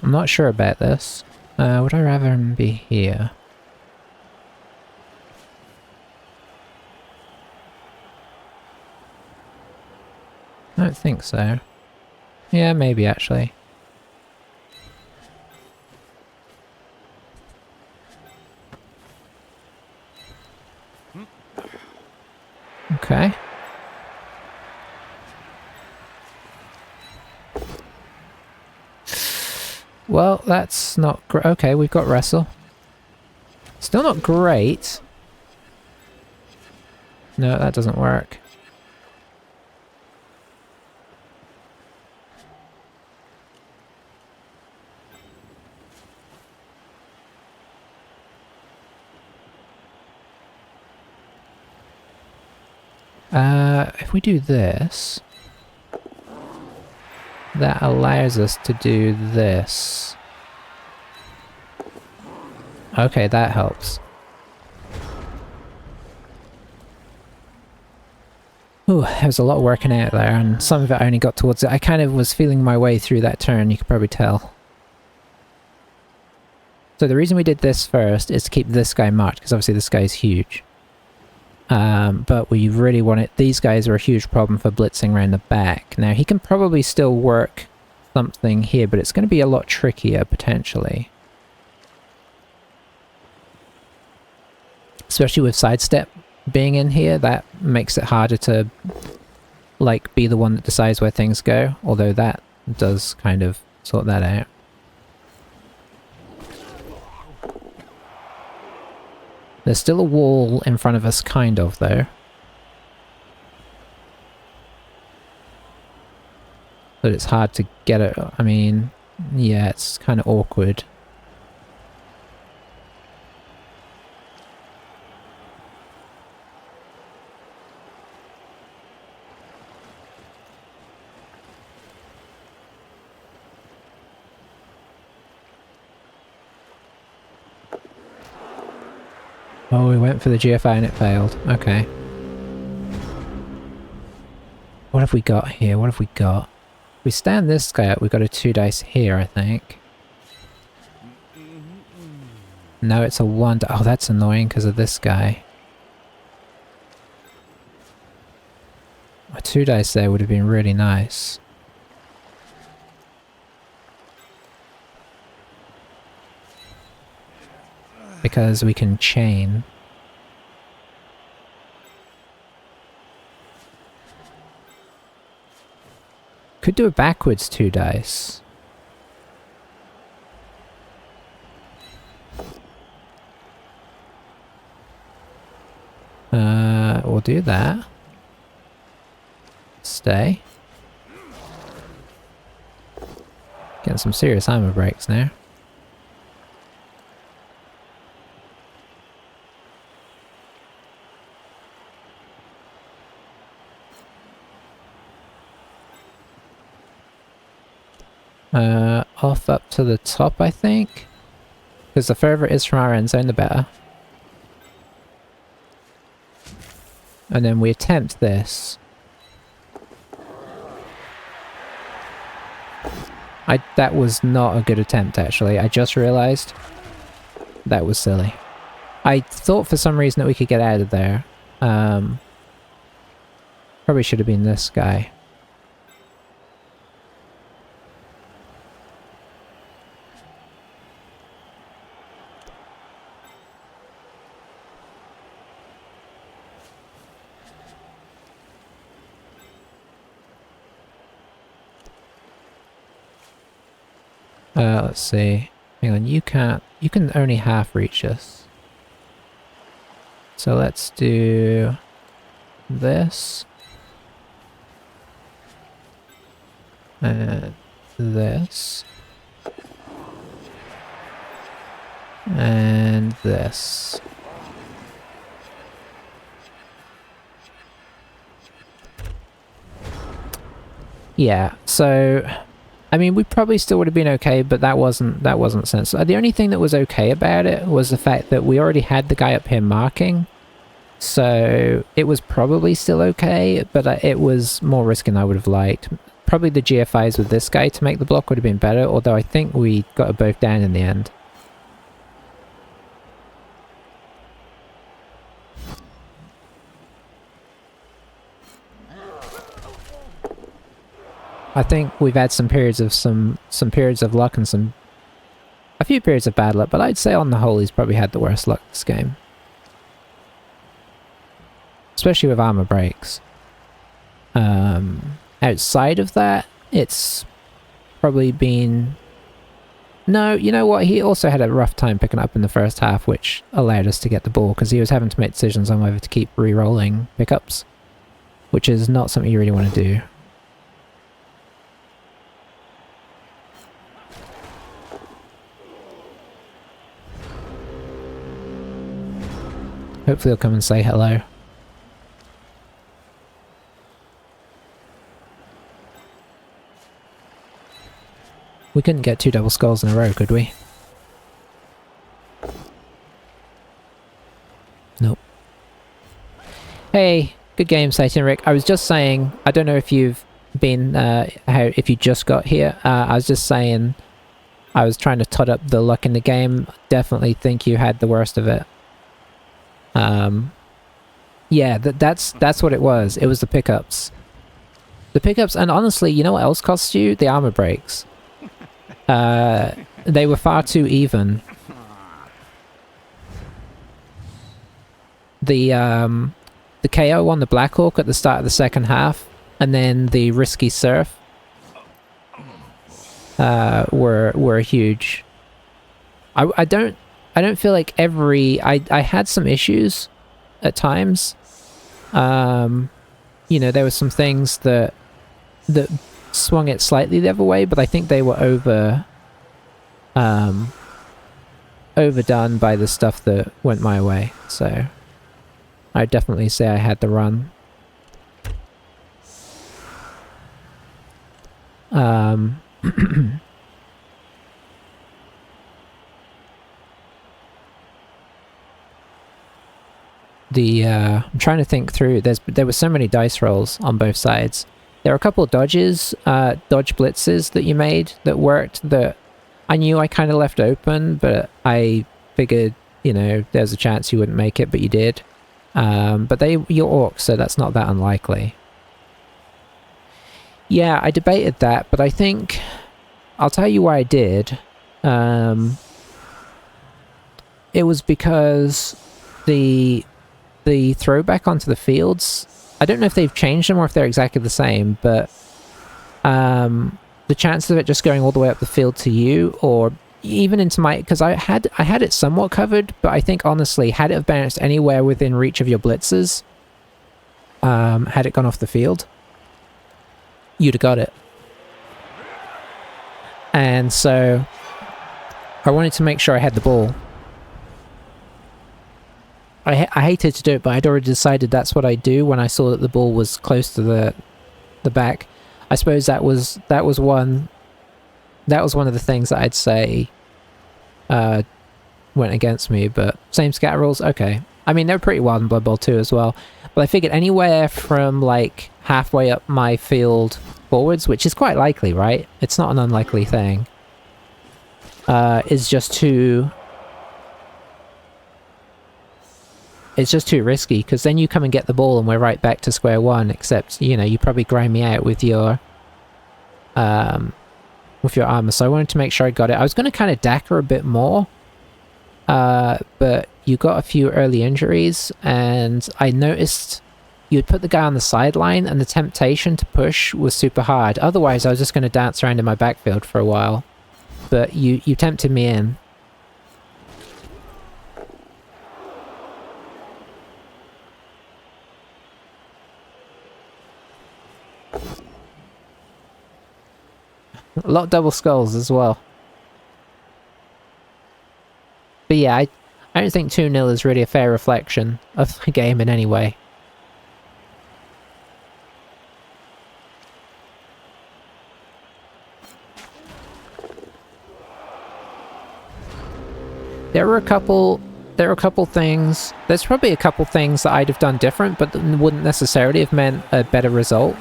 I'm not sure about this. Would I rather him be here? I don't think so. Yeah, maybe actually. Okay. Well, that's not great. Okay, we've got wrestle. Still not great. No, that doesn't work. If we do this, that allows us to do this. Okay, that helps. Ooh, there was a lot working out there, and some of it I only got towards it. I kind of was feeling my way through that turn, you could probably tell. So the reason we did this first is to keep this guy marked, because obviously this guy is huge. But we really wanted... These guys are a huge problem for blitzing around the back. Now, he can probably still work something here, but it's going to be a lot trickier, potentially. Especially with sidestep being in here, that makes it harder to, like, be the one that decides where things go. Although that does kind of sort that out. There's still a wall in front of us, kind of, though. But it's hard to get it. I mean, yeah, it's kind of awkward. Oh, we went for the GFI and it failed. Okay. What have we got here? What have we got? If we stand this guy up, we've got a 2 dice here, I think. No, it's a 1. Oh, that's annoying because of this guy. A 2 dice there would have been really nice. Because we can chain. Could do a backwards 2 dice. We'll do that. Stay. Getting some serious armor breaks now. Off up to the top, I think. Because the further it is from our end zone, the better. And then we attempt this. That was not a good attempt, actually. I just realised. That was silly. I thought for some reason that we could get out of there. Probably should have been this guy. Let's see. Hang on, you can only half reach us. So let's do this. And this. And this. Yeah, so I mean, we probably still would have been okay, but that wasn't sensible. The only thing that was okay about it was the fact that we already had the guy up here marking, so it was probably still okay, but it was more risky than I would have liked. Probably the GFIs with this guy to make the block would have been better, although I think we got it both down in the end. I think we've had some periods of some periods of luck and a few periods of bad luck, but I'd say on the whole he's probably had the worst luck this game. Especially with armor breaks. Outside of that, it's probably been... No, you know what, he also had a rough time picking up in the first half, which allowed us to get the ball, because he was having to make decisions on whether to keep re-rolling pickups, which is not something you really want to do. Hopefully he'll come and say hello. We couldn't get 2 double skulls in a row, could we? Nope. Hey, good game, Satan Rick. I was just saying, I don't know if you've been, if you just got here. I was just saying, I was trying to tot up the luck in the game. Definitely think you had the worst of it. Yeah, that's what it was. It was the pickups. The pickups, and honestly, you know what else costs you? The armor breaks. They were far too even. The KO on the Black Hawk at the start of the second half, and then the Risky Surf were huge. I don't feel like I had some issues at times. You know, there were some things that swung it slightly the other way, but I think they were overdone by the stuff that went my way. So I'd definitely say I had the run. I'm trying to think through. There were so many dice rolls on both sides. There were a couple of dodges, dodge blitzes that you made that worked, that I knew I kind of left open, but I figured, you know, there's a chance you wouldn't make it, but you did. But you're orcs, so that's not that unlikely. Yeah, I debated that, but I think I'll tell you why I did. It was because the throwback onto the fields, I don't know if they've changed them or if they're exactly the same, but the chance of it just going all the way up the field to you, or even into my, because I had it somewhat covered, but I think honestly, had it have bounced anywhere within reach of your blitzers, had it gone off the field, you'd have got it. And so I wanted to make sure I had the ball. I hated to do it, but I'd already decided that's what I'd do when I saw that the ball was close to the back. I suppose that was one of the things that I'd say went against me, but same scatter rules, okay. I mean, they're pretty wild in Blood Bowl 2 as well, but I figured anywhere from like halfway up my field forwards, which is quite likely, right? It's not an unlikely thing, is just too... It's just too risky, because then you come and get the ball and we're right back to square one, except, you know, you probably grind me out with your armor, so I wanted to make sure I got it. I was going to kind of dagger a bit more, but you got a few early injuries, and I noticed you'd put the guy on the sideline, and the temptation to push was super hard. Otherwise, I was just going to dance around in my backfield for a while, but you tempted me in. A lot of double skulls as well. But yeah, I don't think 2-0 is really a fair reflection of the game in any way. There were a couple things. There's probably a couple things that I'd have done different, but that wouldn't necessarily have meant a better result.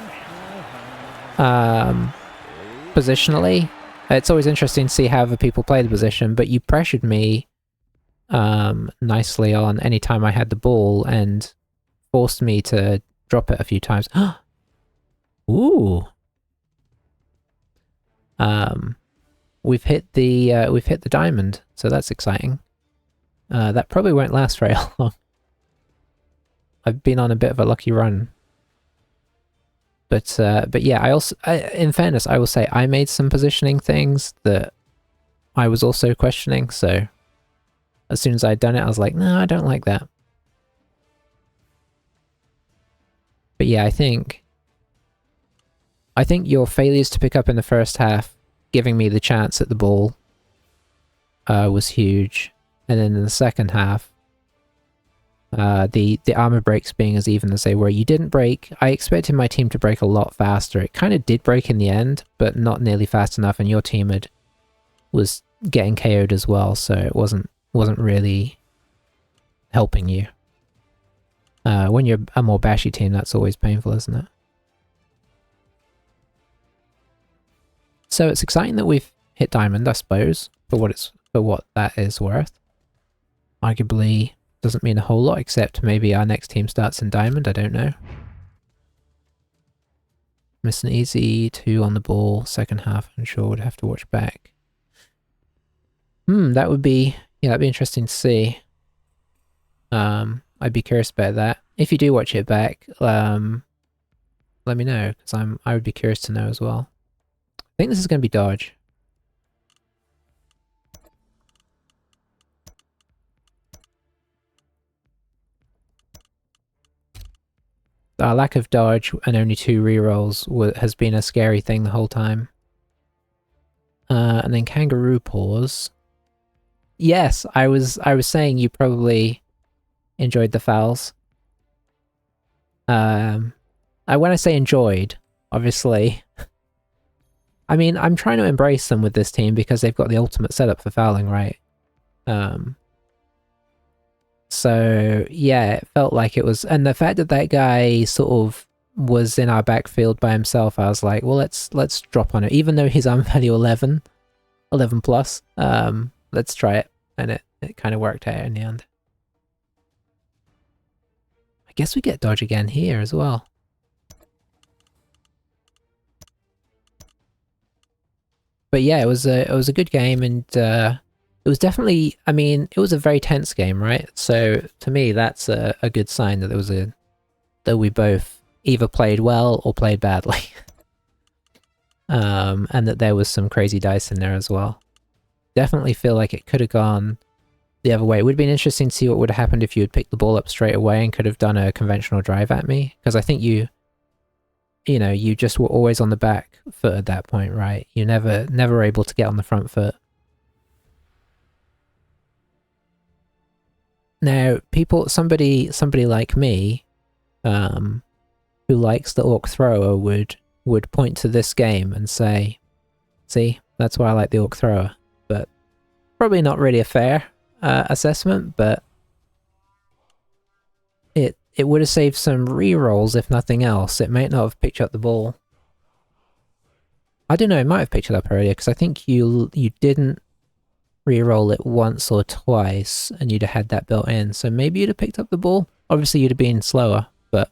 Positionally, it's always interesting to see how other people play the position, but you pressured me nicely on any time I had the ball and forced me to drop it a few times. Ooh. We've hit the diamond, so that's exciting. That probably won't last very long. I've been on a bit of a lucky run. But yeah, in fairness, I will say I made some positioning things that I was also questioning, so as soon as I'd done it, I was like, no, I don't like that. But yeah, I think your failures to pick up in the first half, giving me the chance at the ball, was huge. And then in the second half, the armor breaks being as even as they were. You didn't break. I expected my team to break a lot faster. It kind of did break in the end, but not nearly fast enough, and your team had was getting KO'd as well, so it wasn't really helping you. When you're a more bashy team, that's always painful, isn't it? So it's exciting that we've hit diamond, I suppose, for what that is worth. Arguably doesn't mean a whole lot, except maybe our next team starts in diamond, I don't know. Miss an easy 2 on the ball, second half, I'm sure would have to watch back. That would be, yeah, that'd be interesting to see. I'd be curious about that. If you do watch it back, let me know, because I would be curious to know as well. I think this is going to be dodge. Our lack of dodge and only 2 rerolls has been a scary thing the whole time. And then kangaroo paws. Yes, I was saying you probably enjoyed the fouls. When I say enjoyed, obviously, I mean, I'm trying to embrace them with this team because they've got the ultimate setup for fouling, right? So yeah, it felt like it was, and the fact that that guy sort of was in our backfield by himself, I was like, well, let's drop on it, even though he's armor value 11 plus. Let's try it, and it kind of worked out in the end. I guess we get dodge again here as well. But yeah, it was a good game, and it was definitely, I mean, it was a very tense game, right? So to me, that's a good sign that that we both either played well or played badly. And that there was some crazy dice in there as well. Definitely feel like it could have gone the other way. It would have been interesting to see what would have happened if you had picked the ball up straight away and could have done a conventional drive at me. Because I think you just were always on the back foot at that point, right? You never able to get on the front foot. Now, somebody like me, who likes the Orc Thrower would point to this game and say, see, that's why I like the Orc Thrower. But probably not really a fair assessment, but it would have saved some re-rolls if nothing else. It might not have picked up the ball. I don't know, it might have picked it up earlier, because I think you didn't re-roll it once or twice, and you'd have had that built in, so maybe you'd have picked up the ball. Obviously you'd have been slower, but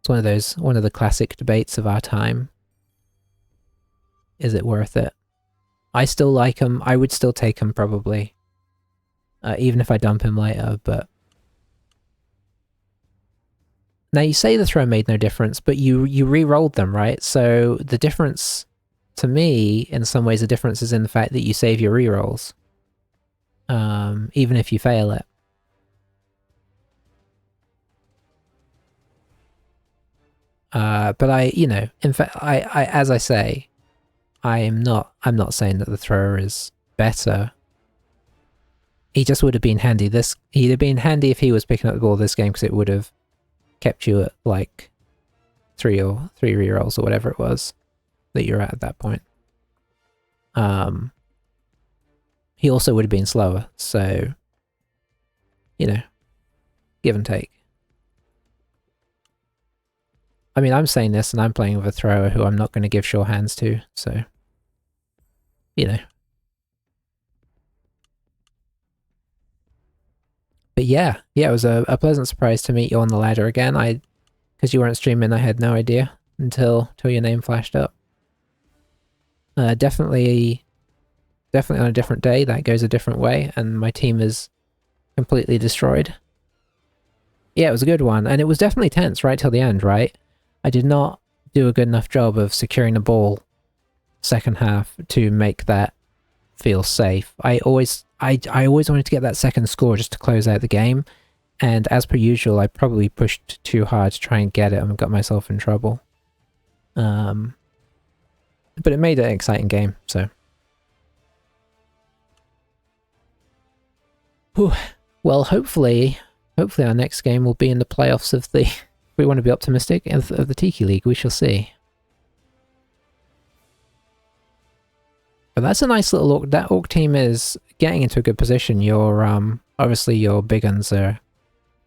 it's one of the classic debates of our time. Is it worth it? I still like him. I would still take him probably, even if I dump him later, but now you say the throw made no difference, but you re-rolled them, right? So the difference, to me, in some ways, the difference is in the fact that you save your rerolls, even if you fail it. But in fact, as I say, I'm not saying that the thrower is better. He just would have been handy. He'd have been handy if he was picking up the ball this game, because it would have kept you at like three rerolls or whatever it was that you're at that point. He also would have been slower, so give and take. I mean, I'm saying this and I'm playing with a thrower who I'm not going to give sure hands to, so But yeah, it was a pleasant surprise to meet you on the ladder again. Because you weren't streaming, I had no idea until your name flashed up. Definitely on a different day, that goes a different way, and my team is completely destroyed. Yeah, it was a good one, and it was definitely tense right till the end, right? I did not do a good enough job of securing the ball second half to make that feel safe. I always wanted to get that second score just to close out the game, and as per usual, I probably pushed too hard to try and get it and got myself in trouble. But it made it an exciting game, so. Whew. Well, hopefully our next game will be in the playoffs of the, if we want to be optimistic, of the Tiki League. We shall see. But that's a nice little orc. That orc team is getting into a good position. Your obviously your big uns are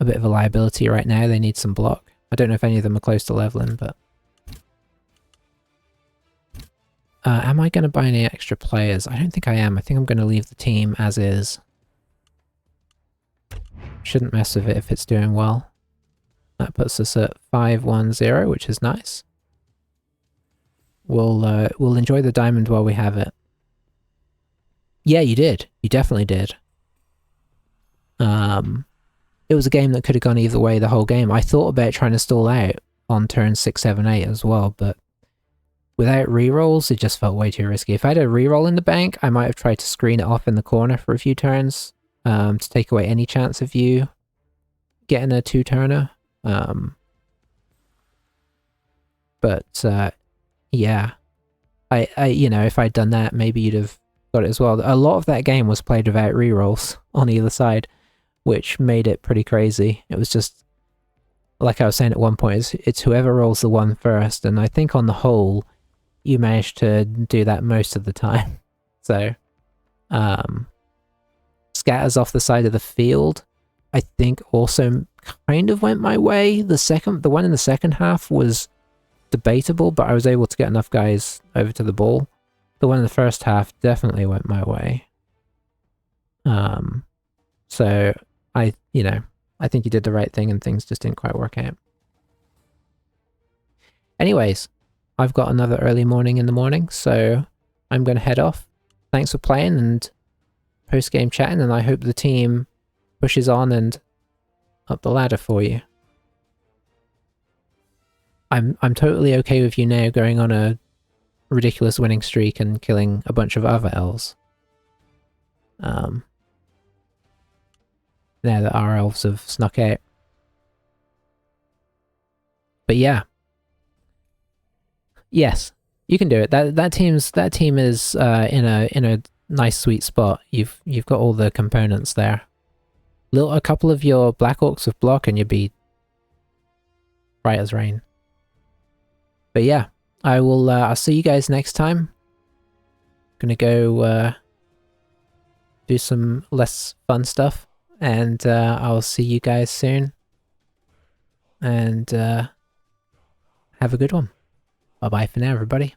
a bit of a liability right now. They need some block. I don't know if any of them are close to leveling, but am I going to buy any extra players? I don't think I am. I think I'm going to leave the team as is. Shouldn't mess with it if it's doing well. That puts us at 510, which is nice. We'll enjoy the diamond while we have it. Yeah, you did. You definitely did. It was a game that could have gone either way the whole game. I thought about trying to stall out on turn 6, 7, 8 as well, but without rerolls, it just felt way too risky. If I had a reroll in the bank, I might have tried to screen it off in the corner for a few turns to take away any chance of you getting a 2-turner. Yeah, I you know, if I'd done that, maybe you'd have got it as well. A lot of that game was played without rerolls on either side, which made it pretty crazy. It was just, like I was saying at one point, it's whoever rolls the 1 first, and I think on the whole, you managed to do that most of the time. So, scatters off the side of the field, I think also kind of went my way. The one in the second half was debatable, but I was able to get enough guys over to the ball. The one in the first half definitely went my way. So I think you did the right thing and things just didn't quite work out. Anyways, I've got another early morning in the morning, so I'm going to head off. Thanks for playing and post-game chatting, and I hope the team pushes on and up the ladder for you. I'm totally okay with you now going on a ridiculous winning streak and killing a bunch of other elves. Now that our elves have snuck out. But yeah. Yes, you can do it. That team is in a nice sweet spot. You've got all the components there. A couple of your black orcs with block and you'd be right as rain. But yeah, I'll see you guys next time. Gonna go do some less fun stuff, and I'll see you guys soon. And have a good one. Bye bye for now, everybody.